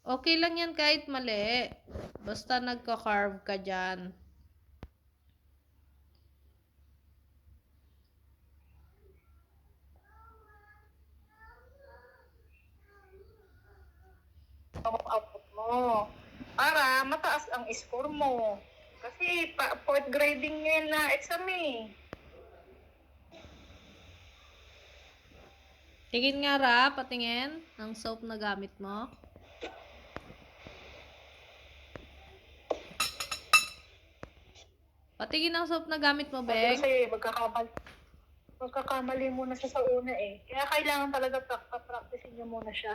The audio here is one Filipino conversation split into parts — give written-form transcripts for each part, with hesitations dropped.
Okay lang yan kahit mali. Basta nagka-carve ka dyan. Output mo. Para mataas ang score mo. Kasi fourth grading ngayon na exam eh. Tingin nga Ra, patingin ng soap na gamit mo. Patingin ng soap na gamit mo, Sabi ko Beng. sa'yo, magkakamali muna siya sa una eh. Kaya kailangan talaga practicein niyo muna siya.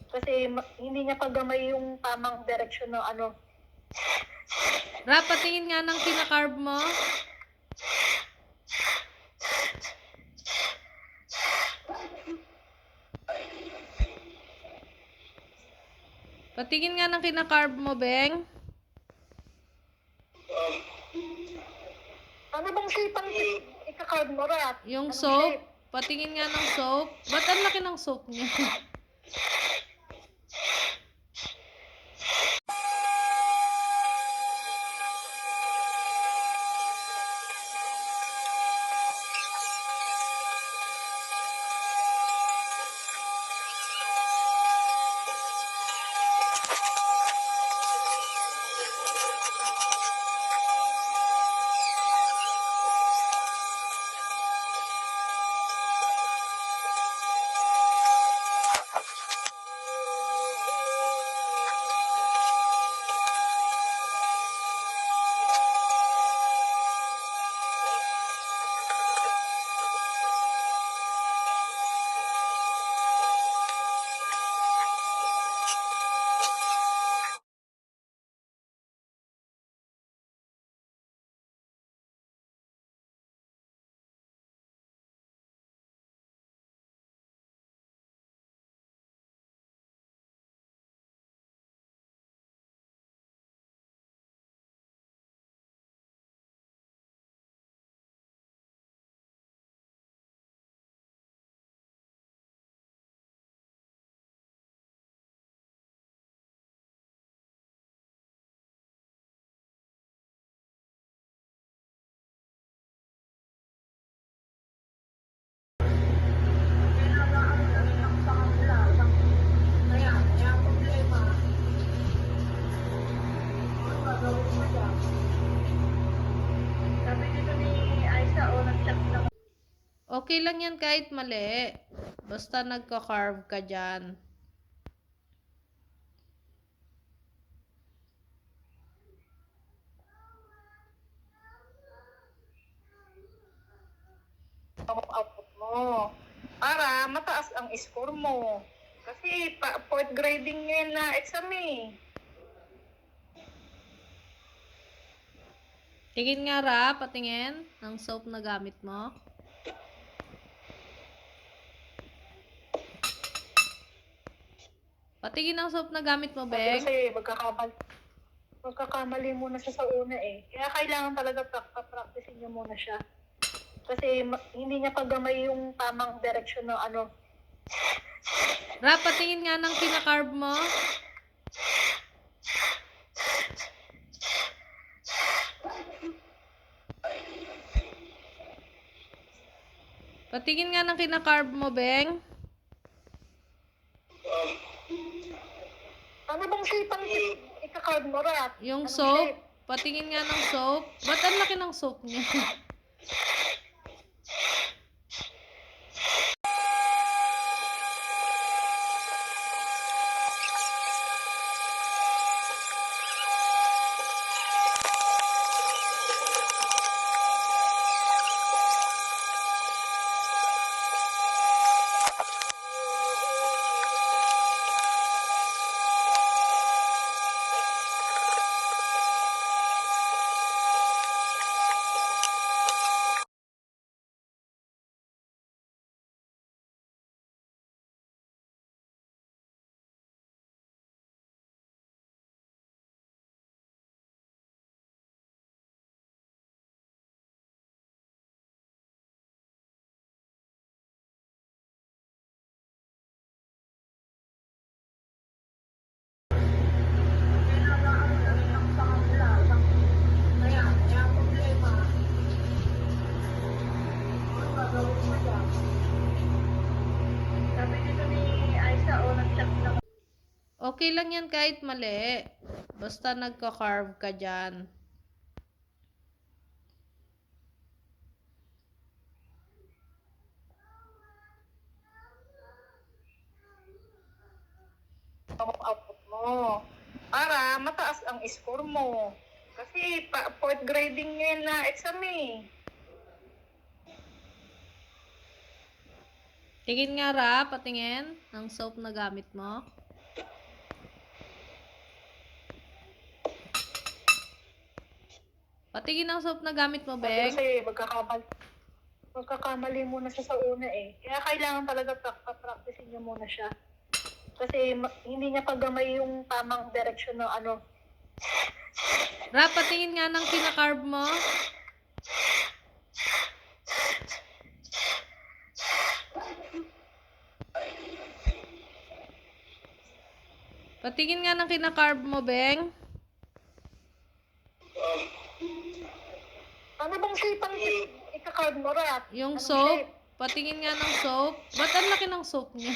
Kasi hindi niya pagamay yung tamang direction ng ano. Ra, patingin nga ng kinakarve mo. Patingin nga ng kinakarve mo, Beng. Ano bang shape ang ika-carve mo, Rat? Yung Anong soap. shape? Patingin nga ng soap. Ba't ang laki ng soap niya? Sabi dito ni Aisa, nag-chat lang. Okay lang yan kahit mali. Basta nagka-carve ka dyan. Output mo. Para mataas ang score mo. Kasi fourth grading ngayon na exam eh. Tingin nga Ra, patingin ng soap na gamit mo. Patingin ng soap na gamit mo, Sabi ko Beng. sa'yo, magkakamali muna siya sa una eh. Kaya kailangan talaga practicein niyo muna siya. Kasi hindi niya pagamay yung tamang direction ng ano. Ra, patingin nga ng kinakarve mo. Patingin nga ng kinakarve mo, Beng. Ano bang shape ang ika-carve mo, Rat? Yung Anong soap. shape? Patingin nga ng soap. Ba't ang laki ng soap niya? Okay lang yan kahit mali. Basta nagka-carve ka dyan. Ang output mo. Para mataas ang score mo. Kasi fourth grading ngayon na exam eh. Tingin nga Ra, patingin ng soap na gamit mo. Patingin ng soap na gamit mo, Sabi ko Beng. sa'yo, magkakamali muna siya sa una eh. Kaya kailangan talaga practicein niyo muna siya. Kasi hindi niya pagamay yung tamang direction ng ano. Ra, patingin nga ng kinakarve mo. Patingin nga ng kinakarve mo, Beng. Ano bang shape ang ika-card mo, Rat? Yung Anong soap. shape? Patingin nga ng soap. Ba't ang laki ng soap niya?